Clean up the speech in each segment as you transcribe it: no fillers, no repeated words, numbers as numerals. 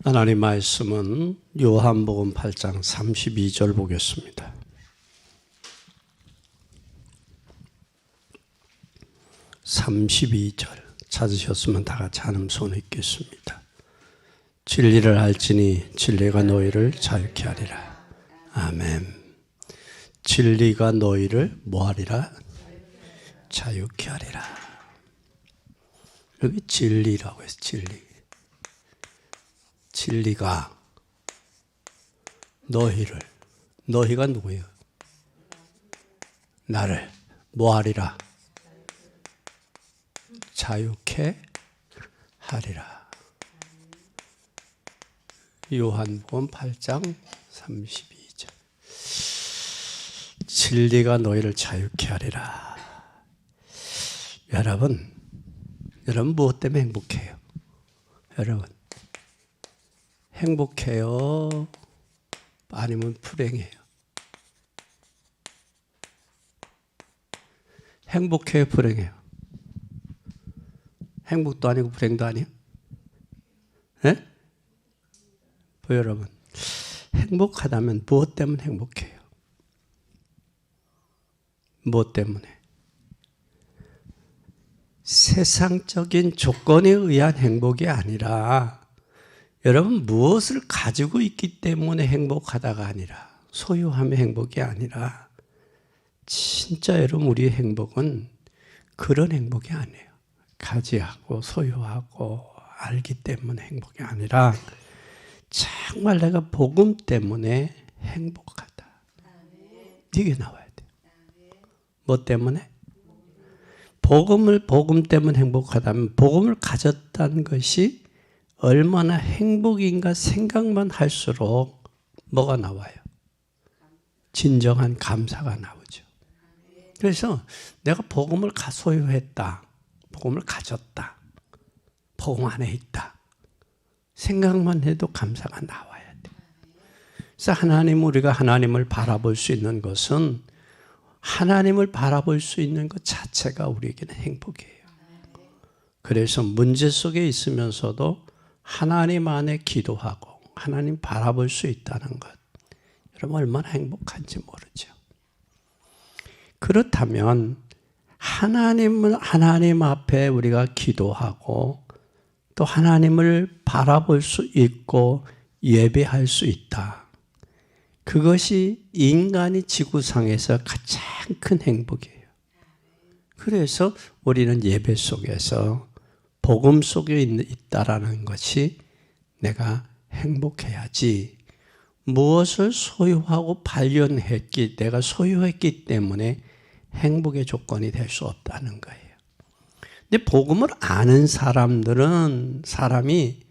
하나님 말씀은 요한복음 8장 32절 보겠습니다. 32절 찾으셨으면 다 같이 한음 손 읽겠습니다. 진리를 알지니 진리가 너희를 자유케 하리라. 아멘. 진리가 너희를 뭐하리라? 자유케 하리라. 여기 진리라고 해서 진리. 진리가 너희가 누구예요? 나를 뭐하리라? 자유케 하리라. 요한복음 8장 32절. 진리가 너희를 자유케 하리라. 여러분 무엇 때문에 행복해요? 여러분 행복해요? 아니면 불행해요? 행복해요? 불행해요? 행복도 아니고 불행도 아니에요? 네? 여러분 행복하다면 무엇 때문에 행복해요? 무엇 때문에? 세상적인 조건에 의한 행복이 아니라 여러분 무엇을 가지고 있기 때문에 행복하다가 아니라 소유함의 행복이 아니라 진짜 여러분 우리의 행복은 그런 행복이 아니에요. 가지하고 소유하고 알기 때문에 행복이 아니라 정말 내가 복음 때문에 행복하다. 이게 나와야 돼요. 뭐 때문에? 복음 때문에 행복하다면 복음을 가졌다는 것이 얼마나 행복인가 생각만 할수록 뭐가 나와요? 진정한 감사가 나오죠. 그래서 내가 복음을 소유했다. 복음을 가졌다. 복음 안에 있다. 생각만 해도 감사가 나와야 돼. 그래서 우리가 하나님을 바라볼 수 있는 것은 하나님을 바라볼 수 있는 것 자체가 우리에게는 행복이에요. 그래서 문제 속에 있으면서도 하나님 안에 기도하고 하나님 바라볼 수 있다는 것, 여러분 얼마나 행복한지 모르죠. 그렇다면 하나님 앞에 우리가 기도하고 또 하나님을 바라볼 수 있고 예배할 수 있다. 그것이 인간이 지구상에서 가장 큰 행복이에요. 그래서 우리는 예배 속에서 복음 속에 있다라는 것이 내가 행복해야지 무엇을 소유하고 내가 소유했기 때문에 행복의 조건이 될 수 없다는 거예요. 근데 복음을 아는 사람이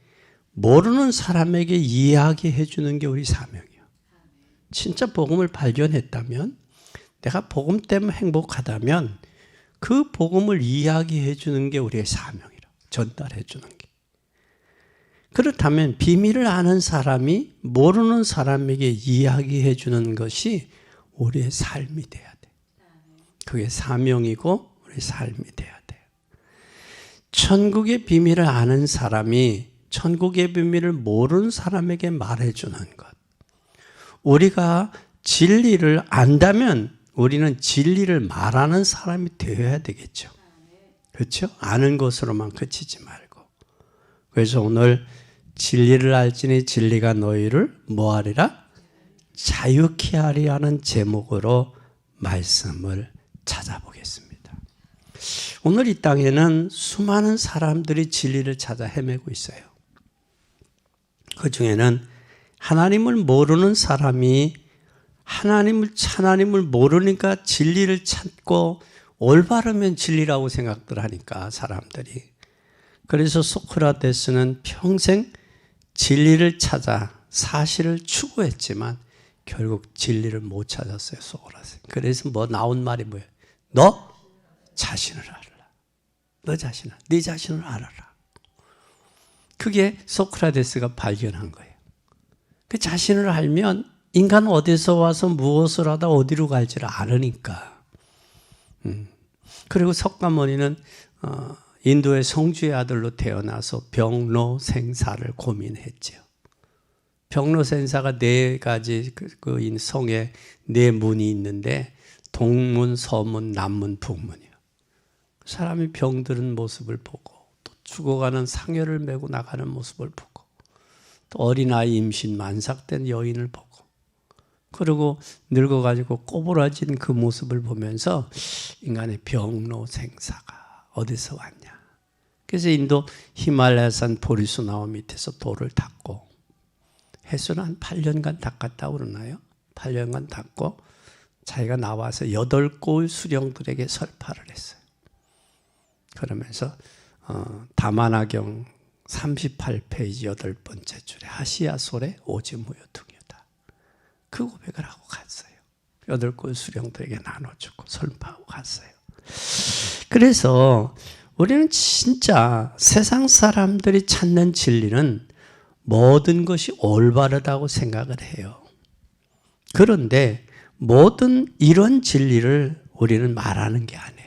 모르는 사람에게 이야기해 주는 게 우리 사명이에요. 진짜 복음을 발견했다면 내가 복음 때문에 행복하다면 그 복음을 이야기해 주는 게 우리의 사명이에요. 전달해 주는 게. 그렇다면 비밀을 아는 사람이 모르는 사람에게 이야기해 주는 것이 우리의 삶이 돼야 돼. 그게 사명이고 우리의 삶이 돼야 돼. 천국의 비밀을 아는 사람이 천국의 비밀을 모르는 사람에게 말해 주는 것. 우리가 진리를 안다면 우리는 진리를 말하는 사람이 되어야 되겠죠. 그렇죠? 아는 것으로만 그치지 말고. 그래서 오늘 진리를 알지니 진리가 너희를 뭐하리라? 자유케 하리라는 제목으로 말씀을 찾아보겠습니다. 오늘 이 땅에는 수많은 사람들이 진리를 찾아 헤매고 있어요. 그 중에는 하나님을 모르는 사람이 하나님을 모르니까 진리를 찾고 올바르면 진리라고 생각들 하니까 사람들이. 그래서 소크라테스는 평생 진리를 찾아 사실을 추구했지만 결국 진리를 못 찾았어요. 소크라테스. 그래서 나온 말이 뭐예요? 너 자신을 알아라. 네 자신을 알아라. 그게 소크라테스가 발견한 거예요. 그 자신을 알면 인간은 어디서 와서 무엇을 하다 어디로 갈지를 아느니까. 그리고 석가모니는 인도의 성주의 아들로 태어나서 병로 생사를 고민했죠. 병로센사가 네 가지 그 성에 네 문이 있는데 동문, 서문, 남문, 북문이요. 사람이 병드는 모습을 보고 또 죽어가는 상여를 메고 나가는 모습을 보고 또 어린아이 임신 만삭된 여인을 보고 그리고 늙어가지고 꼬부라진 그 모습을 보면서 인간의 병로생사가 어디서 왔냐. 그래서 인도 히말라야산 보리수 나무 밑에서 돌을 닦고 해수는 한 8년간 닦았다고 그러나요? 8년간 닦고 자기가 나와서 8골 수령들에게 설파를 했어요. 그러면서 다마나경 38페이지 8번째 줄에 하시야솔의 오지무효등이다. 그 고백을 하고 갔어요. 8골 수령들에게 나눠주고 설파하고 갔어요. 그래서 우리는 진짜 세상 사람들이 찾는 진리는 모든 것이 올바르다고 생각을 해요. 그런데 모든 이런 진리를 우리는 말하는 게 아니에요.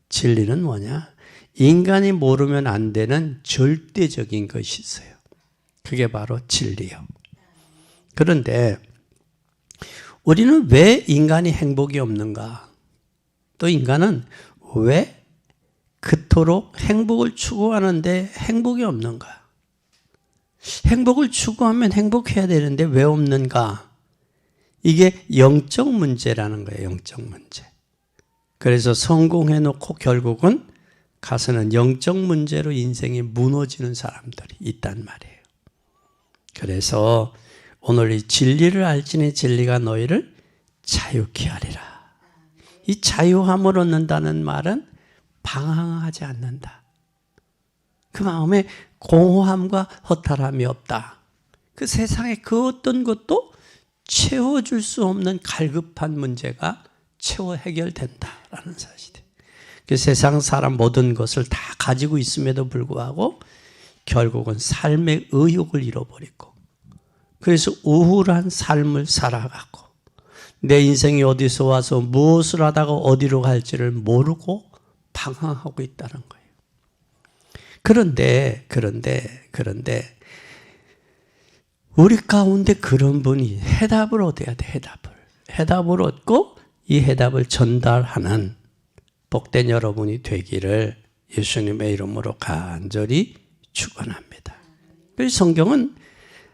진리는 뭐냐? 인간이 모르면 안 되는 절대적인 것이 있어요. 그게 바로 진리요. 그런데 우리는 왜 인간이 행복이 없는가? 또 인간은 왜 그토록 행복을 추구하는데 행복이 없는가? 행복을 추구하면 행복해야 되는데 왜 없는가? 이게 영적 문제라는 거예요. 영적 문제. 그래서 성공해놓고 결국은 가서는 영적 문제로 인생이 무너지는 사람들이 있단 말이에요. 그래서 오늘 이 진리를 알지니 진리가 너희를 자유케 하리라. 이 자유함을 얻는다는 말은 방황하지 않는다. 그 마음에 공허함과 허탈함이 없다. 그 세상에 그 어떤 것도 채워줄 수 없는 갈급한 문제가 채워 해결된다라는 사실이에요. 그 세상 사람 모든 것을 다 가지고 있음에도 불구하고 결국은 삶의 의욕을 잃어버리고 그래서 우울한 삶을 살아가고 내 인생이 어디서 와서 무엇을 하다가 어디로 갈지를 모르고 방황하고 있다는 거예요. 그런데 우리 가운데 그런 분이 해답을 얻어야 돼. 해답을 얻고 이 해답을 전달하는 복된 여러분이 되기를 예수님의 이름으로 간절히 축원합니다. 그래서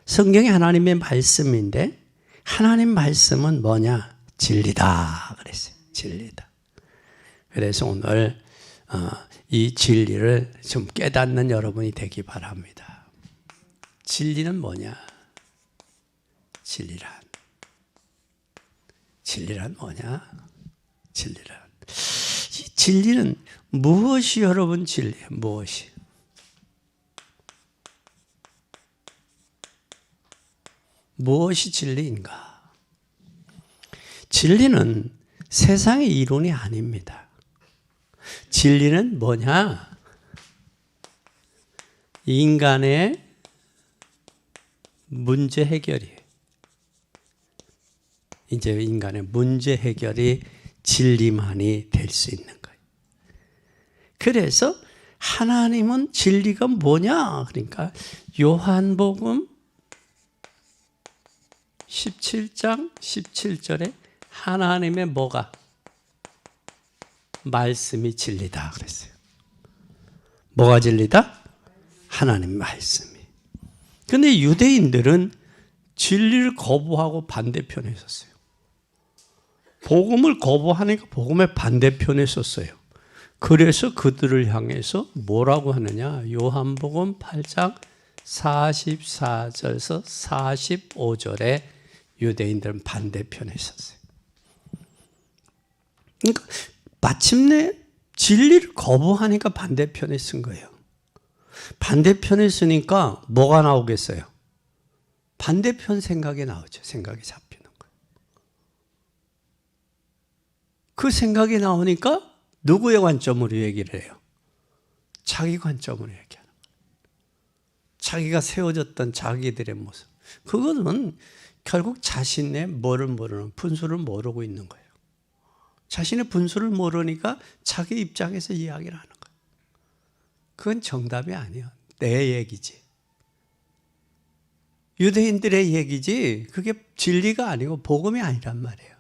성경이 하나님의 말씀인데 하나님 말씀은 뭐냐? 진리다 그랬어요. 진리다. 그래서 오늘 이 진리를 좀 깨닫는 여러분이 되기 바랍니다. 진리는 뭐냐? 진리란 뭐냐? 이 진리는 무엇이 여러분 진리예요? 무엇이 진리인가? 진리는 세상의 이론이 아닙니다. 진리는 뭐냐? 인간의 문제 해결이에요. 이제 인간의 문제 해결이 진리만이 될 수 있는 거예요. 그래서 하나님은 진리가 뭐냐? 그러니까 요한복음 17장 17절에 하나님의 뭐가? 말씀이 진리다 그랬어요. 뭐가 진리다? 하나님 말씀이. 근데 유대인들은 진리를 거부하고 반대편에 섰어요. 복음을 거부하니까 복음의 반대편에 섰어요. 그래서 그들을 향해서 뭐라고 하느냐? 요한복음 8장 44절에서 45절에 유대인들은 반대편에 섰어요. 그러니까 마침내 진리를 거부하니까 반대편에 쓴 거예요. 반대편에 쓰니까 뭐가 나오겠어요? 반대편 생각이 나오죠. 생각이 잡히는 거예요. 그 생각이 나오니까 누구의 관점으로 얘기를 해요? 자기 관점으로 얘기하는 거예요. 자기가 세워졌던 자기들의 모습. 그거는 결국 자신의 뭐를 모르는 분수를 모르고 있는 거예요. 자신의 분수를 모르니까 자기 입장에서 이야기를 하는 거예요. 그건 정답이 아니에요. 내 얘기지. 유대인들의 얘기지 그게 진리가 아니고 복음이 아니란 말이에요.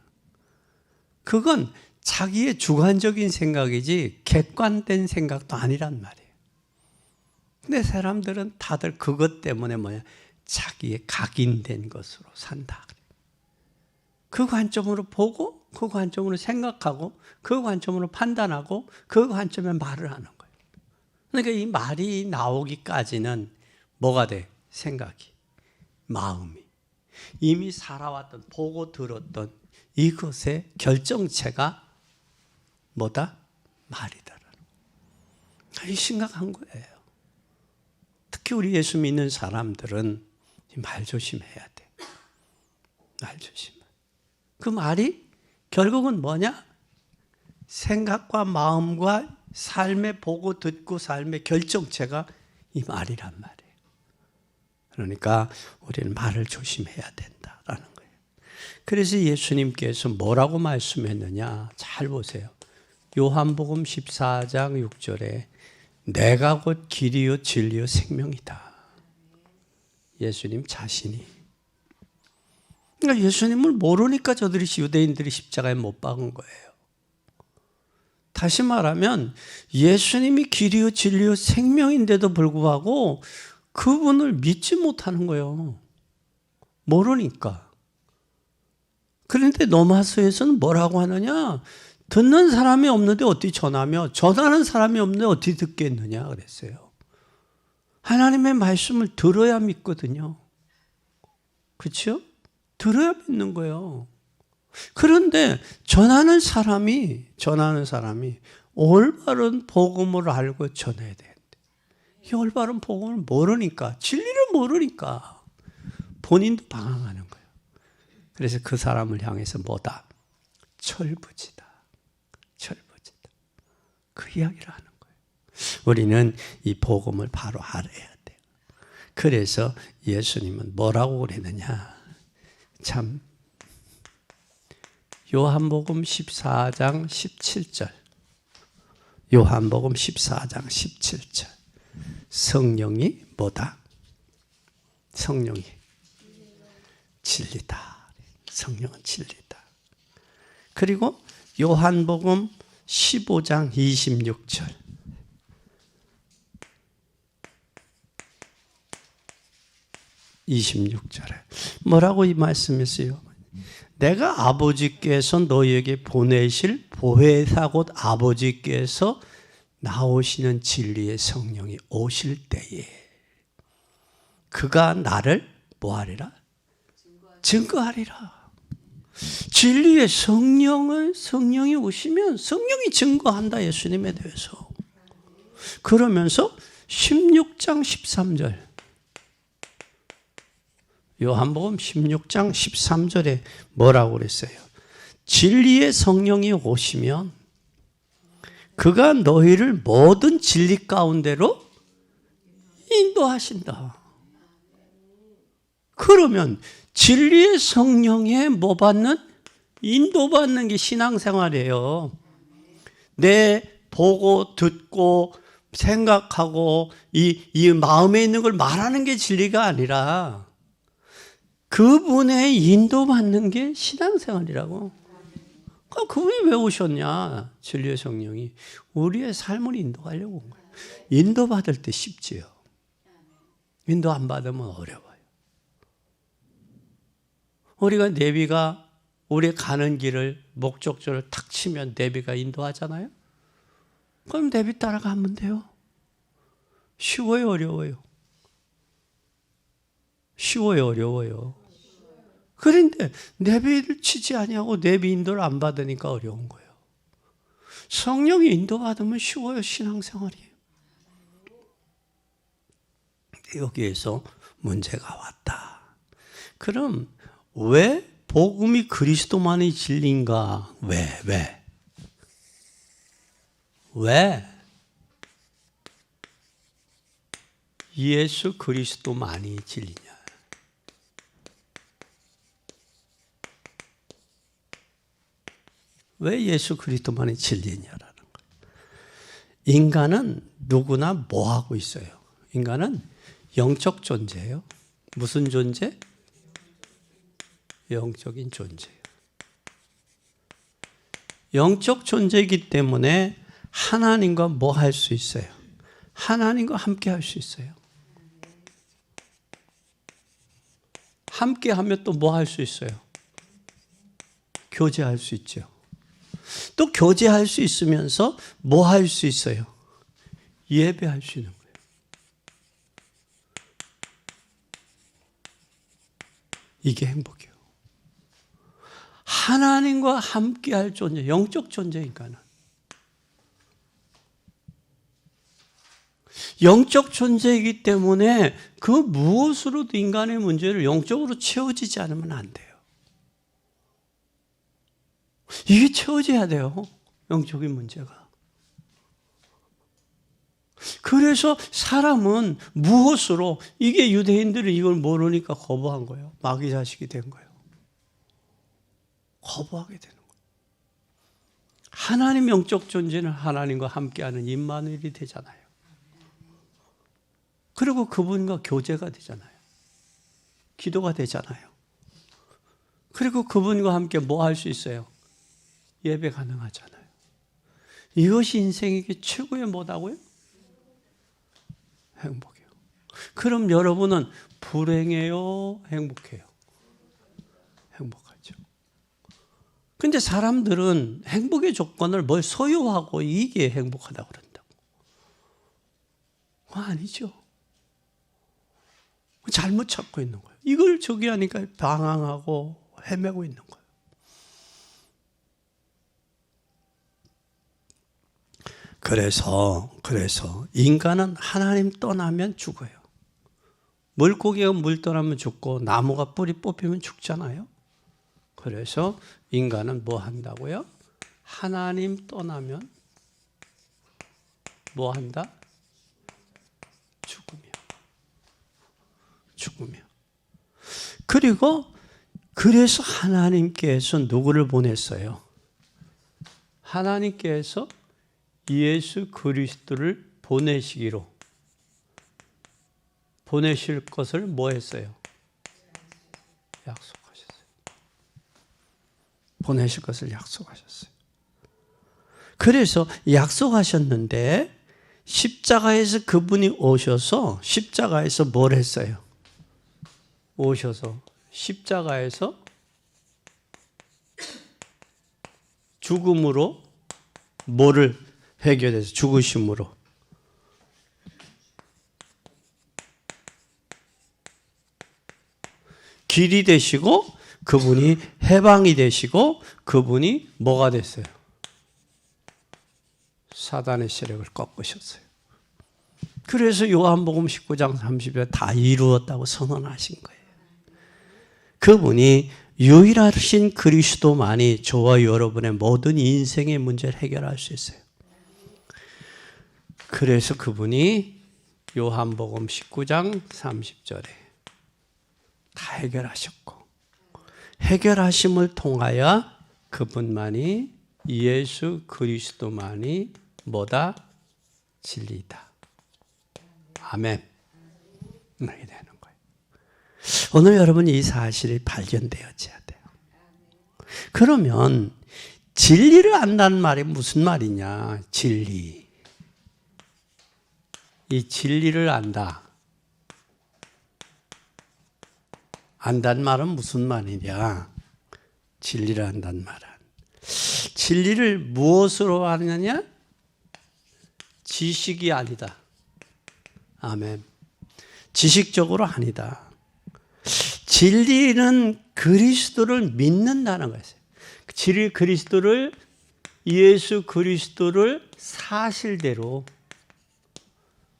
그건 자기의 주관적인 생각이지 객관된 생각도 아니란 말이에요. 근데 사람들은 다들 그것 때문에 자기의 각인된 것으로 산다. 그 관점으로 보고 그 관점으로 생각하고 그 관점으로 판단하고 그 관점에 말을 하는 거예요. 그러니까 이 말이 나오기까지는 뭐가 돼? 생각이, 마음이. 이미 살아왔던, 보고 들었던 이것의 결정체가 뭐다? 말이다라는 거예요. 심각한 거예요. 특히 우리 예수 믿는 사람들은 말 조심해야 돼. 말 조심. 그 말이 결국은 뭐냐? 생각과 마음과 삶의 보고 듣고 삶의 결정체가 이 말이란 말이에요. 그러니까 우리는 말을 조심해야 된다라는 거예요. 그래서 예수님께서 뭐라고 말씀했느냐? 잘 보세요. 요한복음 14장 6절에 내가 곧 길이요 진리요 생명이다. 예수님 자신이. 그러니까 예수님을 모르니까 저들이 유대인들이 십자가에 못 박은 거예요. 다시 말하면 예수님이 길이요 진리요 생명인데도 불구하고 그분을 믿지 못하는 거예요. 모르니까. 그런데 로마서에서는 뭐라고 하느냐? 듣는 사람이 없는데 어떻게 전하며 전하는 사람이 없는데 어떻게 듣겠느냐 그랬어요. 하나님의 말씀을 들어야 믿거든요. 그렇죠? 들어야 믿는 거예요. 그런데 전하는 사람이 올바른 복음을 알고 전해야 되는데 이 올바른 복음을 모르니까 진리를 모르니까 본인도 방황하는 거예요. 그래서 그 사람을 향해서 뭐다? 철부지다. 철부지다. 그 이야기를 하는 거예요. 우리는 이 복음을 바로 알아야 돼요. 그래서 예수님은 뭐라고 그랬느냐? 참 요한복음 14장 17절. 요한복음 14장 17절. 성령이 뭐다? 성령이 진리다. 성령은 진리다. 그리고 요한복음 15장 26절. 뭐라고 이 말씀했어요? 내가 아버지께서 너희에게 보내실 보혜사 곧 아버지께서 나오시는 진리의 성령이 오실 때에 그가 나를 뭐하리라? 증거하리라. 진리의 성령이 오시면 성령이 증거한다. 예수님에 대해서. 그러면서 16장 13절 요한복음 16장 13절에 뭐라고 그랬어요? 진리의 성령이 오시면 그가 너희를 모든 진리 가운데로 인도하신다. 그러면 진리의 성령에 뭐 받는? 인도받는 게 신앙생활이에요. 내 보고 듣고 생각하고 이 마음에 있는 걸 말하는 게 진리가 아니라 그분의 인도받는 게 신앙생활이라고. 그분이 왜 오셨냐? 진리의 성령이 우리의 삶을 인도하려고 온 거예요. 인도받을 때 쉽지요. 인도 안 받으면 어려워요. 우리가 내비가 우리 가는 길을 목적지를 탁 치면 내비가 인도하잖아요. 그럼 내비 따라가면 돼요. 쉬워요, 어려워요? 쉬워요, 어려워요? 그런데 내비를 치지 아니하고 내비 인도를 안 받으니까 어려운 거예요. 성령이 인도받으면 쉬워요, 신앙생활이에요. 여기에서 문제가 왔다. 그럼 왜 복음이 그리스도만이 진리인가? 왜? 예수 그리스도만이 진리냐? 왜 예수 그리스도만이 진리냐라는 거예요. 인간은 누구나 뭐 하고 있어요? 인간은 영적 존재예요. 무슨 존재? 영적인 존재예요. 영적 존재이기 때문에 하나님과 뭐 할 수 있어요? 하나님과 함께 할 수 있어요. 함께 하면 또 뭐 할 수 있어요? 교제할 수 있죠. 또 교제할 수 있으면서 뭐 할 수 있어요? 예배할 수 있는 거예요. 이게 행복이에요. 하나님과 함께 할 존재, 영적 존재니까는. 영적 존재이기 때문에 그 무엇으로도 인간의 문제를 영적으로 채워지지 않으면 안 돼요. 이게 채워져야 돼요. 영적인 문제가. 그래서 사람은 무엇으로, 이게 유대인들이 이걸 모르니까 거부한 거예요. 마귀 자식이 된 거예요. 거부하게 되는 거예요. 하나님 영적 존재는 하나님과 함께하는 임마누엘이 되잖아요. 그리고 그분과 교제가 되잖아요. 기도가 되잖아요. 그리고 그분과 함께 뭐 할 수 있어요? 예배 가능하잖아요. 이것이 인생에게 최고의 뭐다고요? 행복이에요. 그럼 여러분은 불행해요? 행복해요? 행복하죠. 근데 사람들은 행복의 조건을 뭘 소유하고 이게 행복하다고 그런다고. 아니죠. 잘못 찾고 있는 거예요. 이걸 저기 하니까 방황하고 헤매고 있는 거예요. 그래서 인간은 하나님 떠나면 죽어요. 물고기가 물 떠나면 죽고 나무가 뿌리 뽑히면 죽잖아요. 그래서 인간은 뭐 한다고요? 하나님 떠나면 뭐 한다? 죽으며. 그래서 하나님께서 누구를 보냈어요? 하나님께서 예수 그리스도를 보내실 것을 뭐 했어요? 약속하셨어요. 보내실 것을 약속하셨어요. 그래서 약속하셨는데 십자가에서 그분이 오셔서 십자가에서 뭘 했어요? 오셔서 십자가에서 죽음으로 뭐를 해결해서 죽으심으로 길이 되시고 그분이 해방이 되시고 그분이 뭐가 됐어요? 사단의 세력을 꺾으셨어요. 그래서 요한복음 19장 30절 다 이루었다고 선언하신 거예요. 그분이 유일하신 그리스도만이 저와 여러분의 모든 인생의 문제를 해결할 수 있어요. 그래서 그분이 요한복음 19장 30절에 다 해결하셨고 해결하심을 통하여 그분만이 예수 그리스도만이 뭐다? 진리다. 아멘. 이렇게 되는 거예요. 오늘 여러분 이 사실이 발견되어져야 돼요. 그러면 진리를 안다는 말이 무슨 말이냐? 진리. 이 진리를 안다. 안다는 말은 무슨 말이냐? 진리를 안다는 말은 진리를 무엇으로 아느냐? 지식이 아니다. 아멘. 지식적으로 아니다. 진리는 그리스도를 믿는다는 것이에요. 진리 그리스도를 예수 그리스도를 사실대로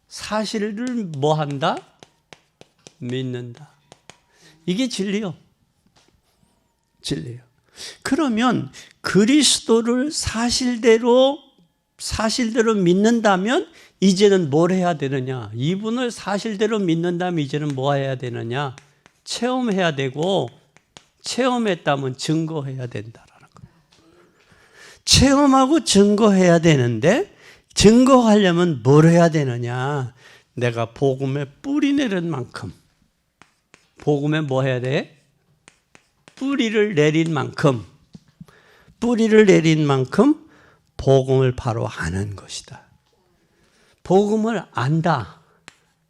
사실을 뭐 한다? 믿는다. 이게 진리요. 진리요. 그러면 그리스도를 사실대로 믿는다면 이제는 뭘 해야 되느냐? 이분을 사실대로 믿는다면 이제는 뭐 해야 되느냐? 체험해야 되고 체험했다면 증거해야 된다라는 거예요. 체험하고 증거해야 되는데 증거하려면 뭘 해야 되느냐? 내가 복음에 뿌리 내린 만큼 복음에 뭐 해야 돼? 뿌리를 내린 만큼 복음을 바로 아는 것이다. 복음을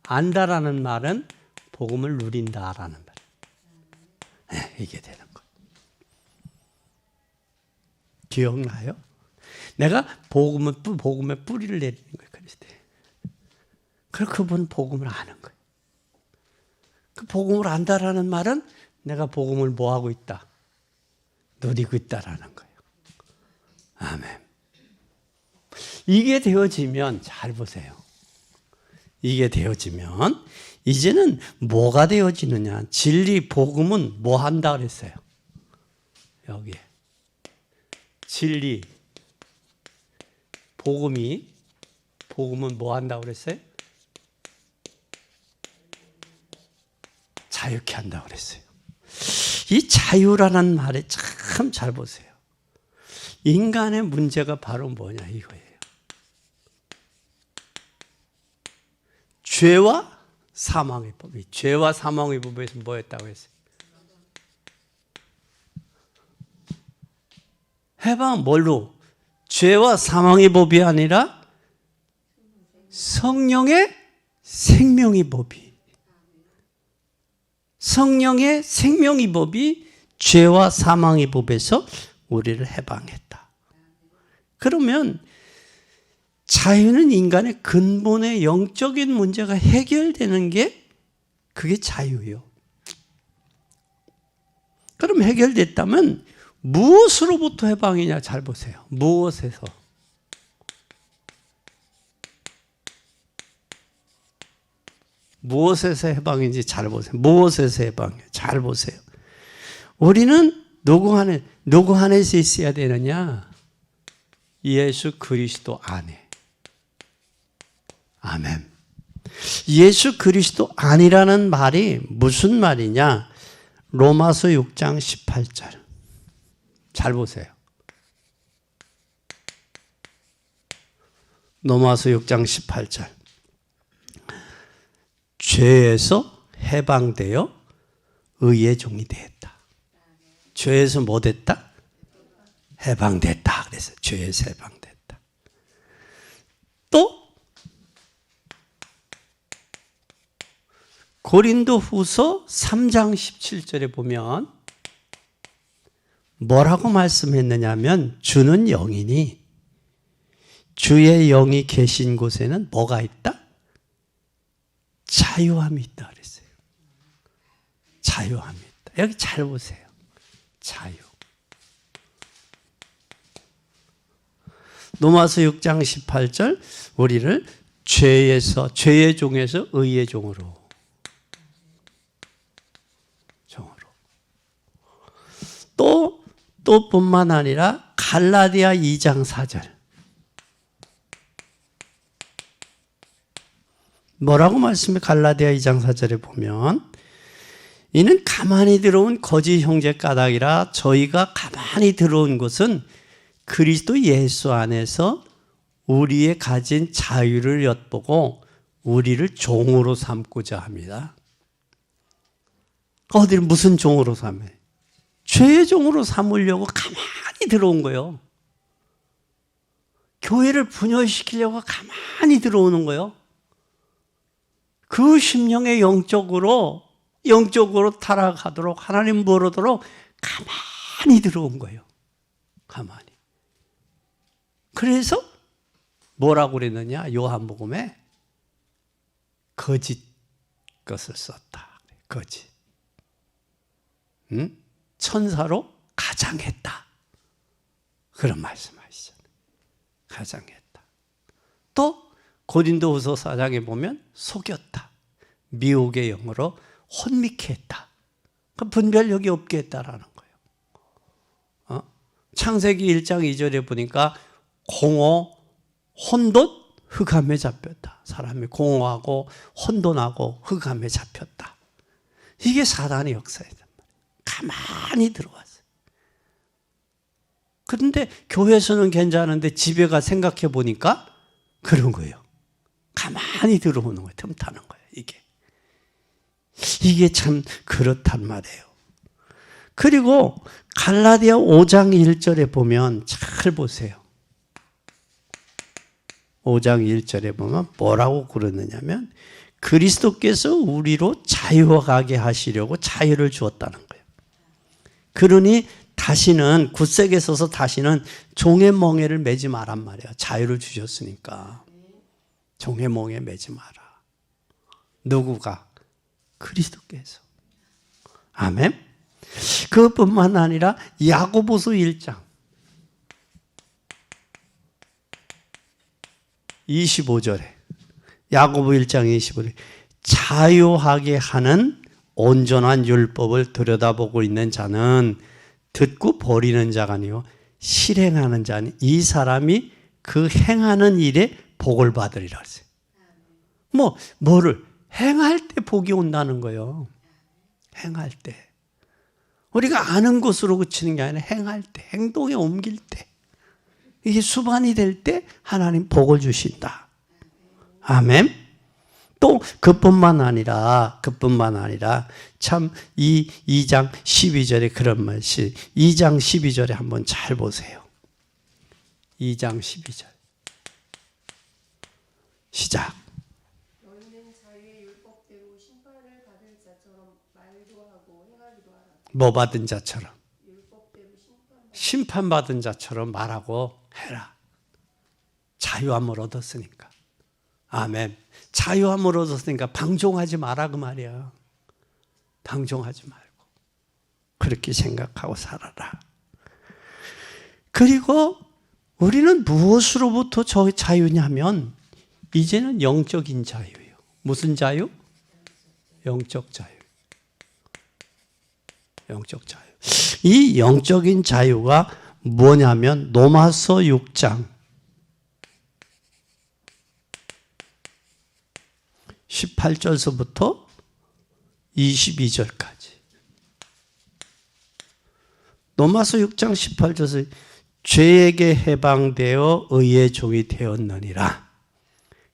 안다라는 말은 복음을 누린다라는 말. 네, 이게 되는 거예요. 기억나요? 내가 복음에 뿌리를 내리는 거예요. 그래서 그분은 복음을 아는 거예요. 그 복음을 안다라는 말은 내가 복음을 뭐 하고 있다? 누리고 있다라는 거예요. 아멘. 이게 되어지면 잘 보세요. 이게 되어지면 이제는 뭐가 되어지느냐? 진리 복음은 뭐 한다 그랬어요? 여기에 진리 복음은 뭐 한다고 그랬어요? 자유케 한다고 그랬어요. 이 자유라는 말에 참 잘 보세요. 인간의 문제가 바로 뭐냐 이거예요. 죄와 사망의 법이. 죄와 사망의 법에서 뭐였다고 했어요? 해방 뭘로? 죄와 사망의 법이 아니라 성령의 생명의 법이. 성령의 생명의 법이 죄와 사망의 법에서 우리를 해방했다. 그러면 자유는 인간의 근본의 영적인 문제가 해결되는 게 그게 자유예요. 그럼 해결됐다면 무엇으로부터 해방이냐 잘 보세요. 무엇에서? 무엇에서 해방인지 잘 보세요. 무엇에서 해방이에요? 잘 보세요. 우리는 누구 안에서 있어야 되느냐? 예수 그리스도 안에. 아멘. 예수 그리스도 안이라는 말이 무슨 말이냐? 로마서 6장 18절. 잘 보세요. 로마서 6장 18절. 죄에서 해방되어 의의 종이 되었다. 죄에서 뭐 됐다? 해방됐다. 그래서 죄에서 해방됐다. 또 고린도후서 3장 17절에 보면 뭐라고 말씀했느냐면 주는 영이니 주의 영이 계신 곳에는 뭐가 있다? 자유함이 있다 그랬어요. 자유함이 있다. 여기 잘 보세요. 자유. 로마서 6장 18절 우리를 죄의 종에서 의의 종으로. 또 뿐만 아니라 갈라디아 2장 4절. 뭐라고 말씀해? 갈라디아 2장 4절에 보면 이는 가만히 들어온 거짓 형제 까닭이라 저희가 가만히 들어온 것은 그리스도 예수 안에서 우리의 가진 자유를 엿보고 우리를 종으로 삼고자 합니다. 어디를 무슨 종으로 삼아요? 죄의 종으로 삼으려고 가만히 들어온 거예요. 교회를 분열시키려고 가만히 들어오는 거예요. 그 심령의 영적으로 타락하도록 하나님 모르도록 가만히 들어온 거예요. 가만히. 그래서 뭐라고 그랬느냐? 요한복음에 거짓 것을 썼다. 거짓. 응? 천사로 가장했다. 그런 말씀하시잖아요. 가장했다. 또 고린도후서 4장에 보면 속였다. 미혹의 영으로 혼미케 했다. 그 분별력이 없게 했다라는 거예요. 창세기 1장 2절에 보니까 공허, 혼돈, 흑암에 잡혔다. 사람이 공허하고 혼돈하고 흑암에 잡혔다. 이게 사단의 역사이다. 가만히 들어왔어요. 그런데 교회에서는 괜찮은데 집에 가 생각해 보니까 그런 거예요. 가만히 들어오는 거예요. 틈타는 거예요. 이게 참 그렇단 말이에요. 그리고 갈라디아 5장 1절에 보면 잘 보세요. 5장 1절에 보면 뭐라고 그러느냐면 그리스도께서 우리로 자유하게 하시려고 자유를 주었다는 거예요. 그러니 다시는 굳세게 서서 다시는 종의 멍에를 매지 마란 말이에요. 자유를 주셨으니까 종의 멍에 매지 마라. 누구가? 그리스도께서. 아멘. 그것뿐만 아니라 야고보서 1장 25절에 야고보 1장 25절에 자유하게 하는 온전한 율법을 들여다보고 있는 자는 듣고 버리는 자가 아니요 실행하는 자니 이 사람이 그 행하는 일에 복을 받으리라 했어요. 뭐를 행할 때 복이 온다는 거예요. 행할 때. 우리가 아는 것으로 그치는 게 아니라 행할 때, 행동에 옮길 때. 이게 수반이 될 때 하나님 복을 주신다. 아멘. 또 그뿐만 아니라 참 이 2장 12절에 그런 말씀 2장 12절에 한번 잘 보세요. 2장 12절 시작. 너희는 자유의 율법대로 심판을 받을 자처럼 말도 하고 행하기도 하라. 뭐 받은 자처럼? 율법대로 심판받은 자처럼 말하고 해라. 자유함을 얻었으니까. 아멘. 자유함을 얻었으니까 방종하지 마라 그 말이야. 방종하지 말고 그렇게 생각하고 살아라. 그리고 우리는 무엇으로부터 저 자유냐면 이제는 영적인 자유예요. 무슨 자유? 영적 자유. 영적 자유. 이 영적인 자유가 뭐냐면 로마서 6장 18절서부터 22절까지. 로마서 6장 18절에서 죄에게 해방되어 의의 종이 되었느니라.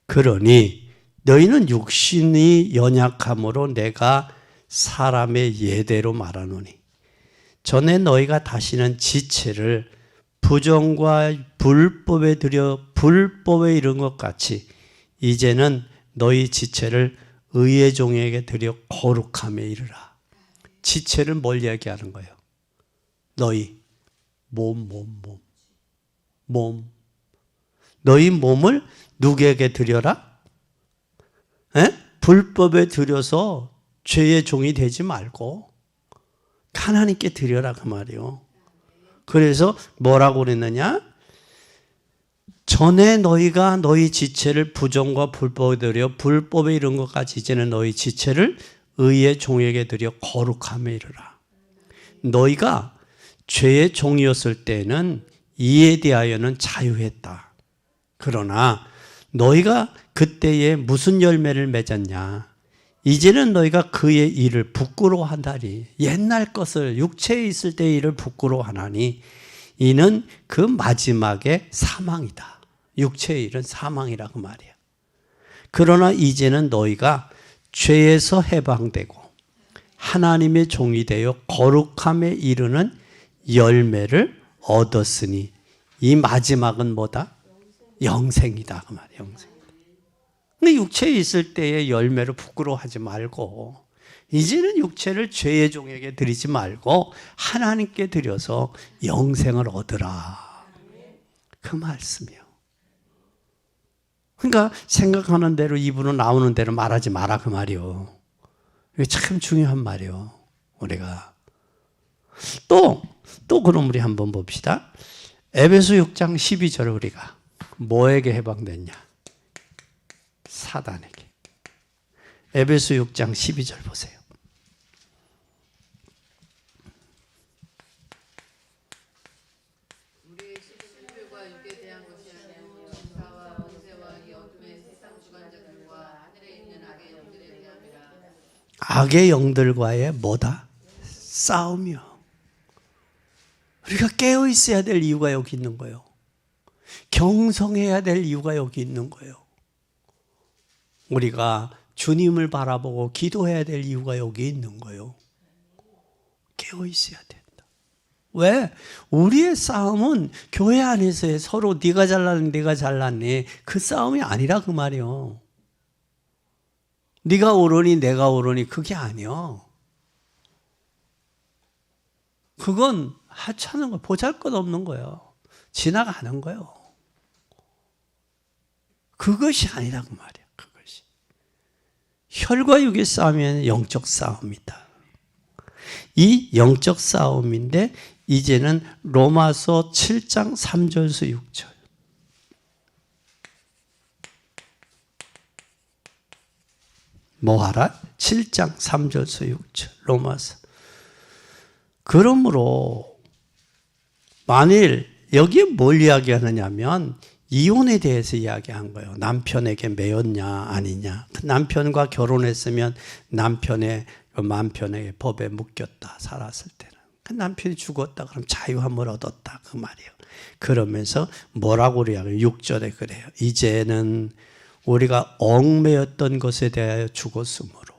그러니 너희는 육신이 연약함으로 내가 사람의 예대로 말하노니 전에 너희가 다시는 지체를 부정과 불법에 이른 것 같이 이제는 너희 지체를 의의 종에게 드려 거룩함에 이르라. 지체를 뭘 얘기하는 거예요? 너희 몸. 너희 몸을 누구에게 드려라? 불법에 드려서 죄의 종이 되지 말고 하나님께 드려라 그 말이요. 그래서 뭐라고 그랬느냐? 전에 너희가 너희 지체를 부정과 불법에 드려 불법에 이른 것까지 이제는 너희 지체를 의의 종에게 드려 거룩함에 이르라. 너희가 죄의 종이었을 때는 이에 대하여는 자유했다. 그러나 너희가 그때에 무슨 열매를 맺었냐? 이제는 너희가 그의 일을 부끄러워한다니. 옛날 것을 육체에 있을 때의 일을 부끄러워하나니 이는 그 마지막에 사망이다. 육체의 일은 사망이라고 말이야. 그러나 이제는 너희가 죄에서 해방되고 하나님의 종이 되어 거룩함에 이르는 열매를 얻었으니 이 마지막은 뭐다? 영생이다 그 말이야. 영생. 근데 육체에 있을 때의 열매를 부끄러워하지 말고 이제는 육체를 죄의 종에게 드리지 말고 하나님께 드려서 영생을 얻으라. 그 말씀이요. 그러니까 생각하는 대로 입으로 나오는 대로 말하지 마라 그 말이요. 이게 참 중요한 말이요. 우리가 또 그럼 우리 한번 봅시다. 에베소 6장 12절을 우리가 뭐에게 해방됐냐? 사단에게. 에베소 6장 12절 보세요. 우리의 실질과 육에 대한 것이 아니요 영사와 권세와 이 어둠의 세상 주관자들과 하늘에 있는 악의 영들에 대함이라. 악의 영들과의 뭐다? 싸움이요. 우리가 깨어 있어야 될 이유가 여기 있는 거예요. 경성해야 될 이유가 여기 있는 거예요. 우리가 주님을 바라보고 기도해야 될 이유가 여기 있는 거예요. 깨어 있어야 된다. 왜? 우리의 싸움은 교회 안에서의 서로 네가 잘났니 네가 잘났니 그 싸움이 아니라 그 말이요. 네가 옳으니 내가 옳으니 그게 아니요. 그건 하찮은 거, 보잘것없는 거예요. 지나가는 거예요. 그것이 아니라 그 말이야. 그것이. 혈과 육의 싸움이 영적 싸움이다. 이 영적 싸움인데 이제는 로마서 7장 3절에서 6절. 뭐하라? 7장 3절에서 6절. 로마서. 그러므로 만일 여기에 뭘 이야기하느냐면 이혼에 대해서 이야기한 거예요. 남편에게 매였냐 아니냐. 남편과 결혼했으면 남편의 법에 묶였다 살았을 때는. 남편이 죽었다 그럼 자유함을 얻었다 그 말이에요. 그러면서 뭐라고 그래요? 6절에 그래요. 이제는 우리가 얽매였던 것에 대하여 죽었으므로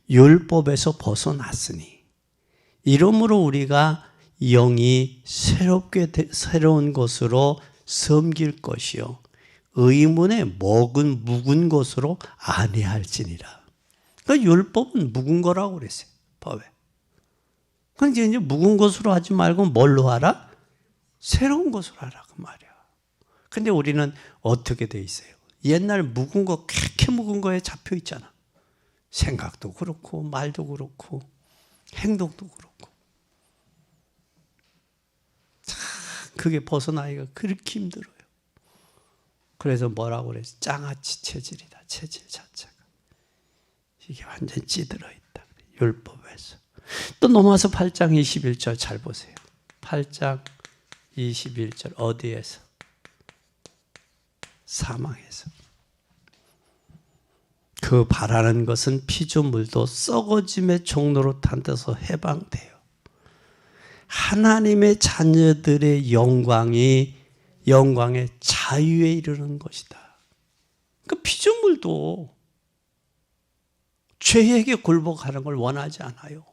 율법에서 벗어났으니 이러므로 우리가 영이 새로운 것으로 섬길 것이요 의문에 묵은 것으로 아니할지니라. 그러니까 율법은 묵은 거라고 그랬어요. 법에. 그러니까 이제 묵은 것으로 하지 말고 뭘로 하라? 새로운 것으로 하라 그 말이야. 근데 우리는 어떻게 돼 있어요? 옛날 묵은 거, 그렇게 묵은 거에 잡혀 있잖아. 생각도 그렇고 말도 그렇고 행동도 그렇고. 참 그게 벗어나기가 그렇게 힘들어요. 그래서 뭐라고 그랬어? 장아찌 체질이다. 체질 자체가. 이게 완전 찌들어 있다. 율법에서. 또 로마서 8장 21절 잘 보세요. 8장 21절 어디에서? 사망에서. 그 바라는 것은 피조물도 썩어짐의 종로로 탄데서 해방돼요. 하나님의 자녀들의 영광의 자유에 이르는 것이다. 그 피조물도 죄에게 굴복하는 걸 원하지 않아요.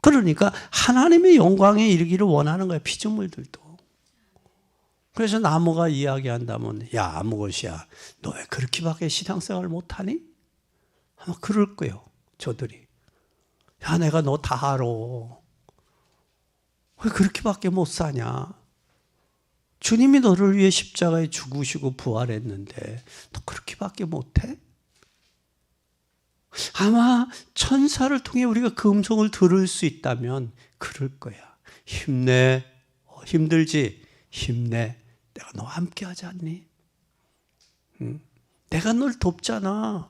그러니까 하나님의 영광에 이르기를 원하는 거예요. 피조물들도. 그래서 나무가 이야기한다면 야 아무것이야 너 왜 그렇게밖에 신앙생활을 못하니? 아마 그럴 거예요. 저들이. 야 내가 너 다 알아. 왜 그렇게밖에 못 사냐? 주님이 너를 위해 십자가에 죽으시고 부활했는데 너 그렇게밖에 못해? 아마 천사를 통해 우리가 그 음성을 들을 수 있다면 그럴 거야. 힘내. 힘들지? 힘내. 내가 너와 함께 하지 않니? 응? 내가 널 돕잖아.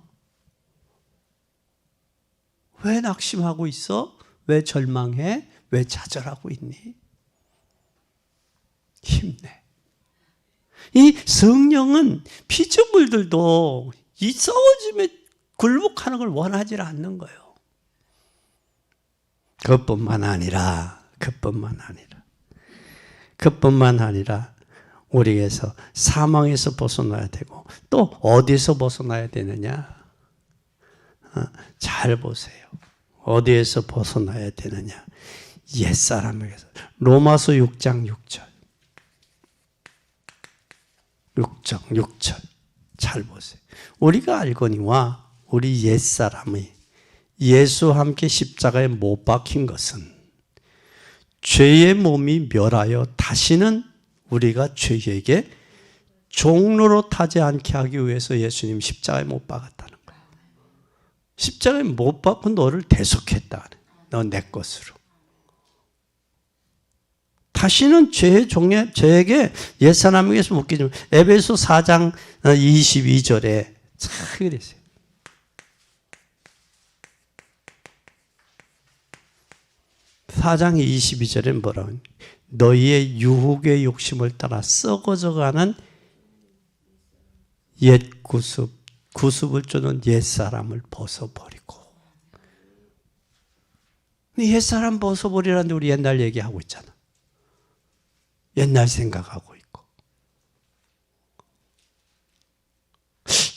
왜 낙심하고 있어? 왜 절망해? 왜 좌절하고 있니? 힘내. 이 성령은 피조물들도 이 썩어짐에 굴복하는 걸 원하지 않는 거예요. 그것뿐만 아니라 우리에서 사망에서 벗어나야 되고 또 어디서 벗어나야 되느냐? 잘 보세요. 어디에서 벗어나야 되느냐? 옛사람에게서. 로마서 6장 6절. 6절. 잘 보세요. 우리가 알거니와 우리 옛사람이 예수와 함께 십자가에 못 박힌 것은 죄의 몸이 멸하여 다시는 우리가 죄에게 종로로 타지 않게 하기 위해서 예수님 십자가에 못 박았다는 거예요. 십자가에 못 박고 너를 대속했다. 너 내 것으로. 다시는 죄에게 옛사람에게서 묶이지 마. 에베소 4장 22절에 참 그랬어요. 사장 22절에 뭐라고 하냐? 너희의 유혹의 욕심을 따라 썩어져가는 옛 구습을 쫓는 옛사람을 벗어버리고. 옛사람 벗어버리라는데 우리 옛날 얘기하고 있잖아. 옛날 생각하고 있고.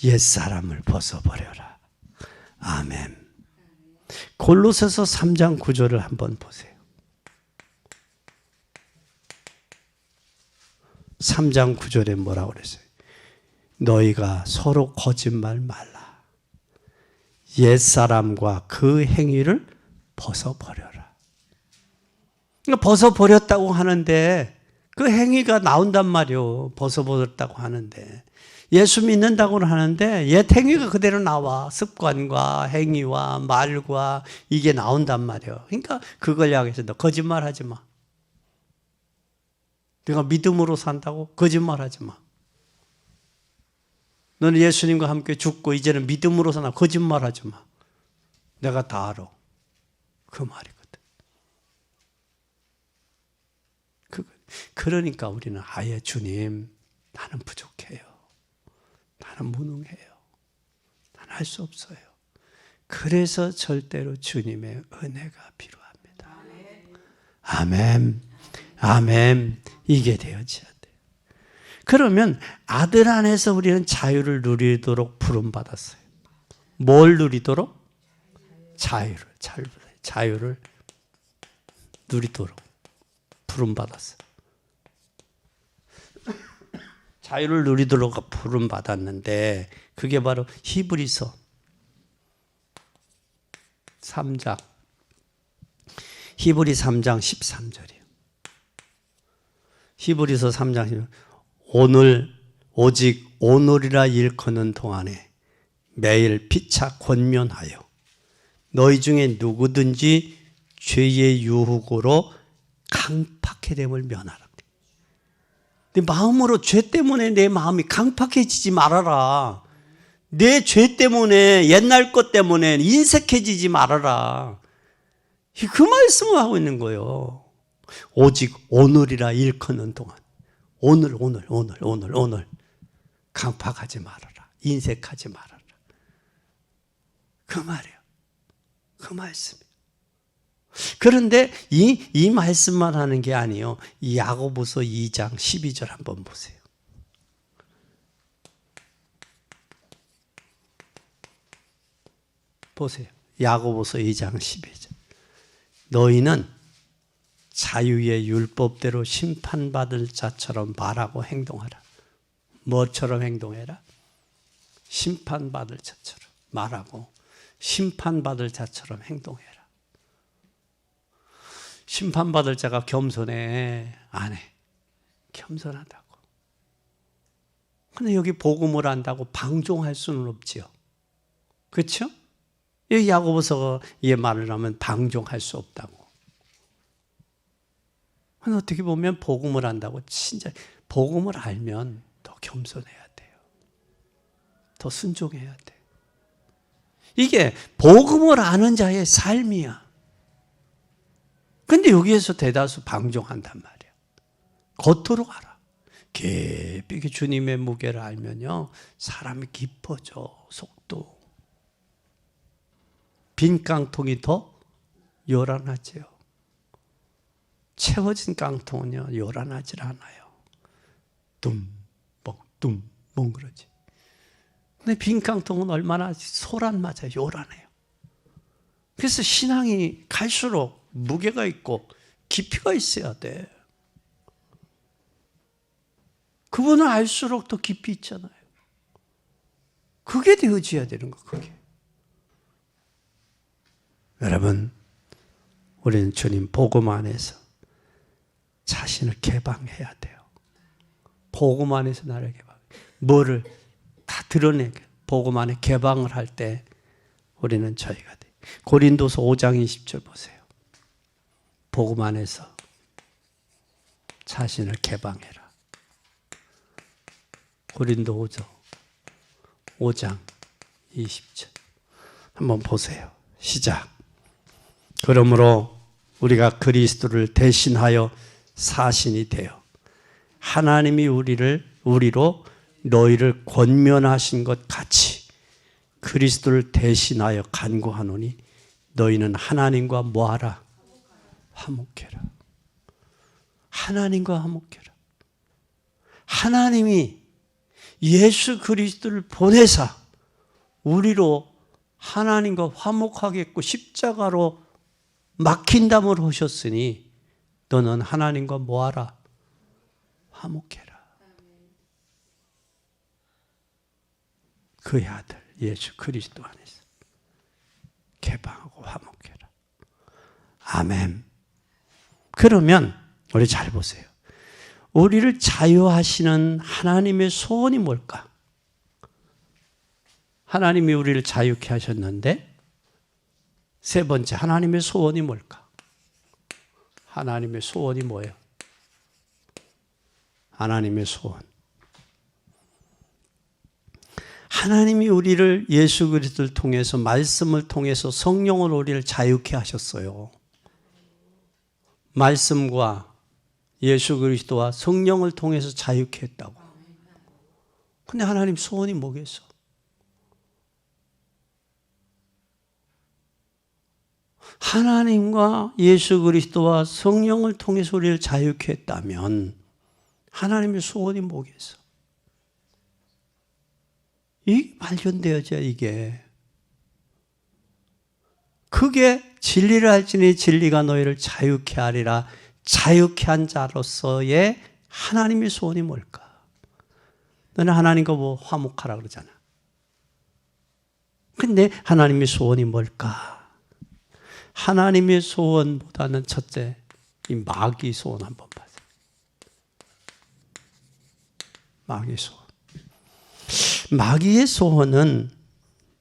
옛사람을 벗어버려라. 아멘. 골로새서 3장 9절을 한번 보세요. 3장 9절에 뭐라고 그랬어요? 너희가 서로 거짓말 말라. 옛사람과 그 행위를 벗어버려라. 그러니까 벗어버렸다고 하는데 그 행위가 나온단 말이요. 벗어버렸다고 하는데 예수 믿는다고 하는데 옛 행위가 그대로 나와. 습관과 행위와 말과 이게 나온단 말이에요. 그러니까 그걸 이야기해서 너 거짓말하지 마. 내가 믿음으로 산다고 거짓말하지 마. 너는 예수님과 함께 죽고 이제는 믿음으로 사나 거짓말하지 마. 내가 다 알아. 그 말이거든. 그러니까 우리는 아예 주님 나는 부족해요. 나는 무능해요. 나는 할 수 없어요. 그래서 절대로 주님의 은혜가 필요합니다. 아멘. 아멘. 이게 되어져야 돼요. 그러면 아들 안에서 우리는 자유를 누리도록 부름받았어요. 뭘 누리도록? 자유를 누리도록 부름받았어요. 자유를 누리도록 부름받았는데 그게 바로 히브리서 3장 13절이에요. 히브리서 3장 13절. 오직 오늘이라 일컫는 동안에 매일 피차 권면하여 너희 중에 누구든지 죄의 유혹으로 강팍해 됨을 면하라. 내 마음으로 죄 때문에 내 마음이 강팍해지지 말아라. 내 죄 때문에 옛날 것 때문에 인색해지지 말아라. 그 말씀을 하고 있는 거예요. 오직 오늘이라 일컫는 동안 오늘 강팍하지 말아라. 인색하지 말아라. 그 말이에요. 그 말씀이에요. 그런데 이 말씀만 하는 게 아니에요. 야고보서 2장 12절 한번 보세요. 보세요. 야고보서 2장 12절. 너희는 자유의 율법대로 심판받을 자처럼 말하고 행동하라. 뭐처럼 행동해라? 심판받을 자처럼 말하고 심판받을 자처럼 행동해라. 심판받을 자가 겸손해? 안 해. 겸손하다고. 근데 여기 복음을 안다고 방종할 수는 없지요. 그렇죠? 여기 야고보서 이 말을 하면 방종할 수 없다고. 근데 어떻게 보면 복음을 안다고 진짜 복음을 알면 더 겸손해야 돼요. 더 순종해야 돼. 이게 복음을 아는 자의 삶이야. 근데 여기에서 대다수 방종한단 말이야. 겉으로 알아. 깊이 주님의 무게를 알면요, 사람이 깊어져. 속도. 빈 깡통이 더 요란하지요. 채워진 깡통은요 요란하질 않아요. 뚱뻥 그러지. 근데 빈 깡통은 얼마나 소란 맞아요. 요란해요. 그래서 신앙이 갈수록 무게가 있고 깊이가 있어야 돼. 그분을 알수록 더 깊이 있잖아요. 그게 되어져야 되는 거. 그게. 여러분, 우리는 주님 복음 안에서 자신을 개방해야 돼요. 복음 안에서 나를 개방. 뭐를 다 드러내게. 복음 안에 개방을 할 때 우리는 저희가 돼. 고린도서 5장 20절 보세요. 복음 안에서 자신을 개방해라. 고린도서 5장 20절 한번 보세요. 시작. 그러므로 우리가 그리스도를 대신하여 사신이 되어 하나님이 우리로 너희를 권면하신 것 같이 그리스도를 대신하여 간구하노니 너희는 하나님과 뭐하라? 화목해라. 하나님과 화목해라. 하나님이 예수 그리스도를 보내사 우리로 하나님과 화목하겠고 십자가로 막힌 담을 오셨으니 너는 하나님과 뭐하라? 화목해라. 그의 아들 예수 그리스도 안에서 개방하고 화목해라. 아멘. 그러면 우리 잘 보세요. 우리를 자유하시는 하나님의 소원이 뭘까? 하나님이 우리를 자유케 하셨는데 세 번째 하나님의 소원이 뭘까? 하나님의 소원이 뭐예요? 하나님의 소원. 하나님이 우리를 예수 그리스도를 통해서 말씀을 통해서 성령으로 우리를 자유케 하셨어요. 말씀과 예수 그리스도와 성령을 통해서 자유케 했다고. 근데 하나님 소원이 뭐겠어? 하나님과 예수 그리스도와 성령을 통해서 우리를 자유케 했다면 하나님의 소원이 뭐겠어? 이게 발견되어져야 이게. 그게 진리를 알지니 진리가 너희를 자유케 하리라. 자유케 한 자로서의 하나님의 소원이 뭘까? 너는 하나님과 뭐 화목하라 그러잖아. 근데 하나님의 소원이 뭘까? 하나님의 소원보다는 첫째, 이 마귀 소원 한번 봐세요. 마귀 소원. 마귀의 소원은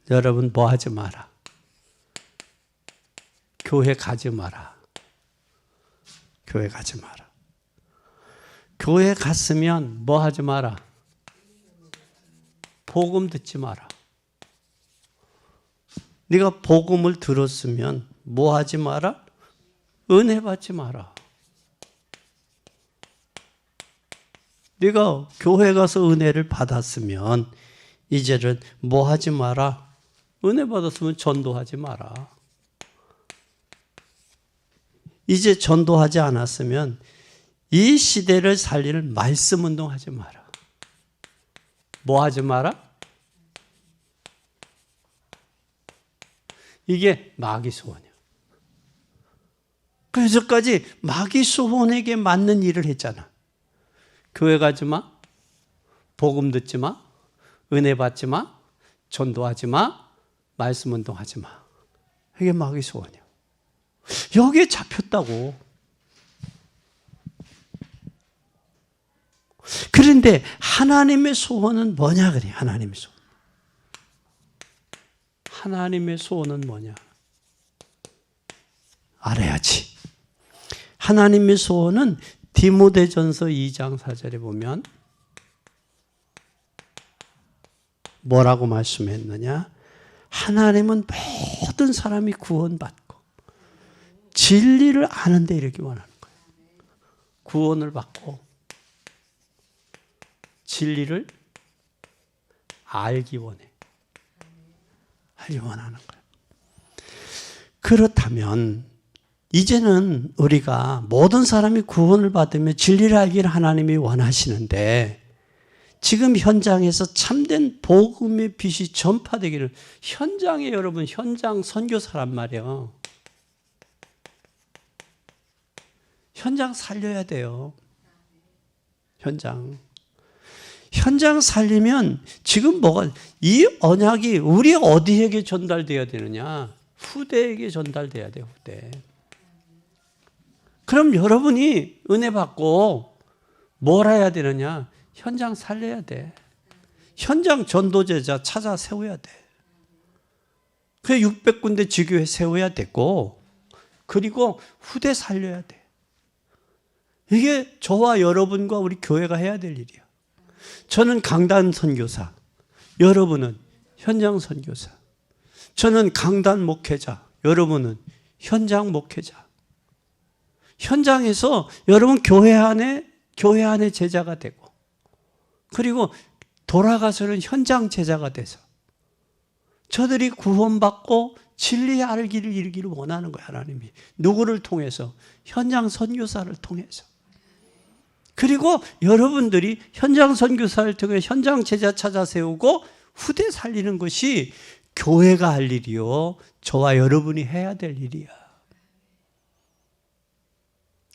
여러분 뭐 하지 마라. 교회 가지 마라. 교회 가지 마라. 교회 갔으면 뭐 하지 마라. 복음 듣지 마라. 네가 복음을 들었으면 뭐 하지 마라? 은혜 받지 마라. 네가 교회 가서 은혜를 받았으면 이제는 뭐 하지 마라? 은혜 받았으면 전도하지 마라. 이제 전도하지 않았으면 이 시대를 살릴 말씀 운동하지 마라. 뭐 하지 마라? 이게 마귀 소원이야. 그래서까지 마귀 소원에게 맞는 일을 했잖아. 교회 가지 마, 복음 듣지 마, 은혜 받지 마, 전도하지 마, 말씀 운동하지 마. 이게 마귀 소원이야. 여기에 잡혔다고. 그런데 하나님의 소원은 뭐냐 그래. 하나님의 소원. 하나님의 소원은 뭐냐? 알아야지. 하나님의 소원은 디모데전서 2장 4절에 보면 뭐라고 말씀했느냐? 하나님은 모든 사람이 구원받고 진리를 아는 데 이르기 원하는 거예요. 구원을 받고 진리를 알기 원해. 알기 원하는 거예요. 그렇다면 이제는 우리가 모든 사람이 구원을 받으며 진리를 알기를 하나님이 원하시는데 지금 현장에서 참된 복음의 빛이 전파되기를 현장에 여러분 현장 선교사란 말이에요. 현장 살려야 돼요. 현장 살리면 지금 뭐가 이 언약이 우리 어디에게 전달돼야 되느냐? 후대에게 전달돼야 돼요. 후대. 그럼 여러분이 은혜 받고 뭘 해야 되느냐? 현장 살려야 돼. 현장 전도제자 찾아 세워야 돼. 그 600군데 지교회 세워야 되고 그리고 후대 살려야 돼. 이게 저와 여러분과 우리 교회가 해야 될 일이야. 저는 강단 선교사, 여러분은 현장 선교사. 저는 강단 목회자, 여러분은 현장 목회자. 현장에서 여러분 교회 안에 제자가 되고 그리고 돌아가서는 현장 제자가 돼서 저들이 구원받고 진리의 알기를 이루기를 원하는 거야. 하나님이 누구를 통해서? 현장 선교사를 통해서. 그리고 여러분들이 현장 선교사를 통해 현장 제자 찾아 세우고 후대 살리는 것이 교회가 할 일이요, 저와 여러분이 해야 될 일이야.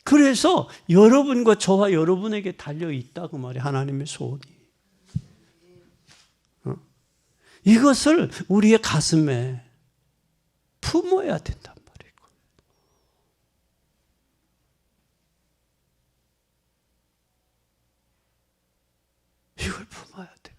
그래서 여러분과 저와 여러분에게 달려있다 그 말이 하나님의 소원이. 이것을 우리의 가슴에 품어야 된단 말이고. 이걸 품어야 돼요.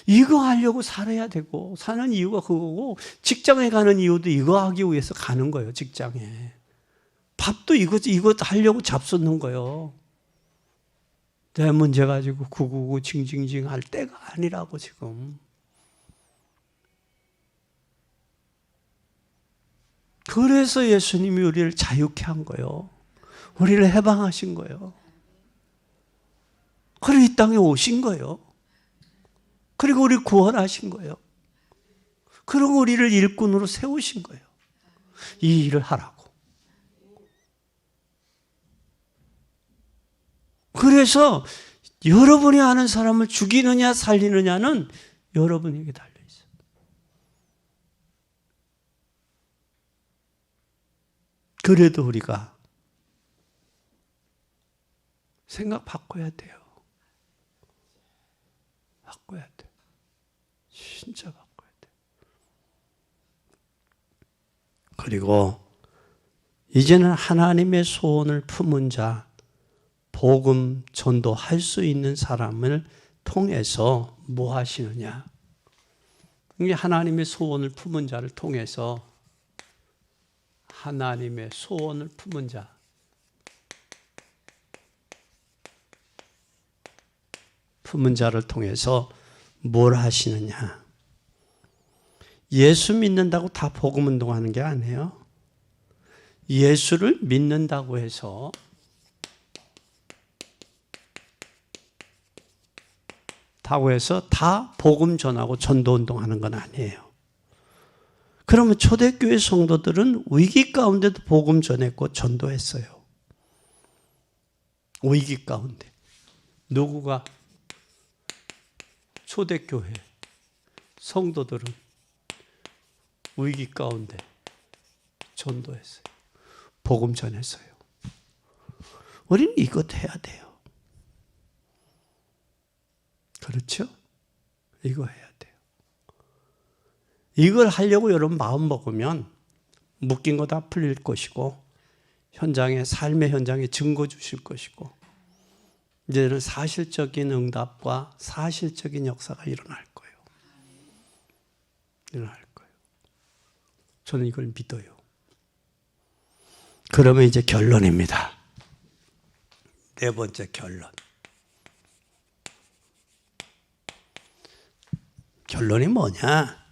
이거 하려고 살아야 되고, 사는 이유가 그거고, 직장에 가는 이유도 이거 하기 위해서 가는 거예요. 직장에 밥도 이거 하려고 잡숫는 거예요. 내 문제 가지고 구구구 징징징 할 때가 아니라고 지금. 그래서 예수님이 우리를 자유케 한 거예요. 우리를 해방하신 거예요. 그리고 이 땅에 오신 거예요. 그리고 우리를 구원하신 거예요. 그리고 우리를 일꾼으로 세우신 거예요. 이 일을 하라고. 그래서 여러분이 아는 사람을 죽이느냐 살리느냐는 여러분에게 달려있어요. 그래도 우리가 생각 바꿔야 돼요. 바꿔야 돼요. 진짜 바꿔야 돼요. 그리고 이제는 하나님의 소원을 품은 자, 복음 전도할 수 있는 사람을 통해서 뭐 하시느냐? 이게 하나님의 소원을 품은 자를 통해서, 하나님의 소원을 품은 자, 품은 자를 통해서 뭘 하시느냐? 예수 믿는다고 다 복음 운동하는 게 아니에요. 예수를 믿는다고 해서 다 복음 전하고 전도 운동하는 건 아니에요. 그러면 초대교회 성도들은 위기 가운데도 복음 전했고 전도했어요. 위기 가운데. 누구가? 초대교회 성도들은 위기 가운데 전도했어요. 복음 전했어요. 우리는 이것 해야 돼요. 그렇죠? 이거 해야 돼요. 이걸 하려고 여러분 마음 먹으면 묶인 거 다 풀릴 것이고, 현장에, 삶의 현장에 증거 주실 것이고, 이제는 사실적인 응답과 사실적인 역사가 일어날 거예요. 일어날 거예요. 저는 이걸 믿어요. 그러면 이제 결론입니다. 네 번째 결론. 결론이 뭐냐?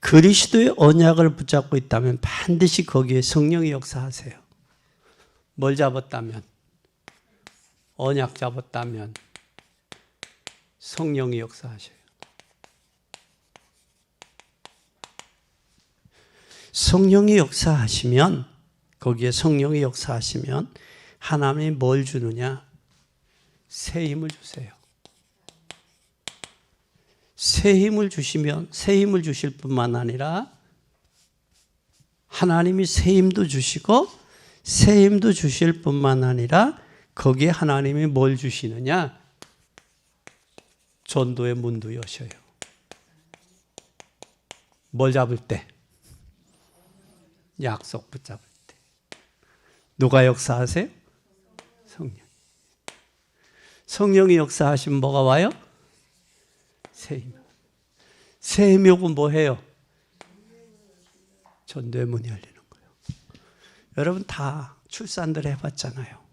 그리스도의 언약을 붙잡고 있다면 반드시 거기에 성령이 역사하세요. 뭘 잡았다면? 언약 잡았다면 성령이 역사하셔요. 성령이 역사하시면, 거기에 성령이 역사하시면 하나님이 뭘 주느냐? 새 힘을 주세요. 새 힘을 주시면, 새 힘을 주실 뿐만 아니라 하나님이 새 힘도 주시고 새 힘도 주실 뿐만 아니라 거기에 하나님이 뭘 주시느냐? 전도의 문도 여셔요. 뭘 잡을 때? 약속 붙잡을 때. 누가 역사하세요? 성령. 성령이 역사하시면 뭐가 와요? 새 힘. 새 힘이 오고 뭐 해요? 전도의 문이 열리는 거예요. 여러분 다 출산들 해봤잖아요.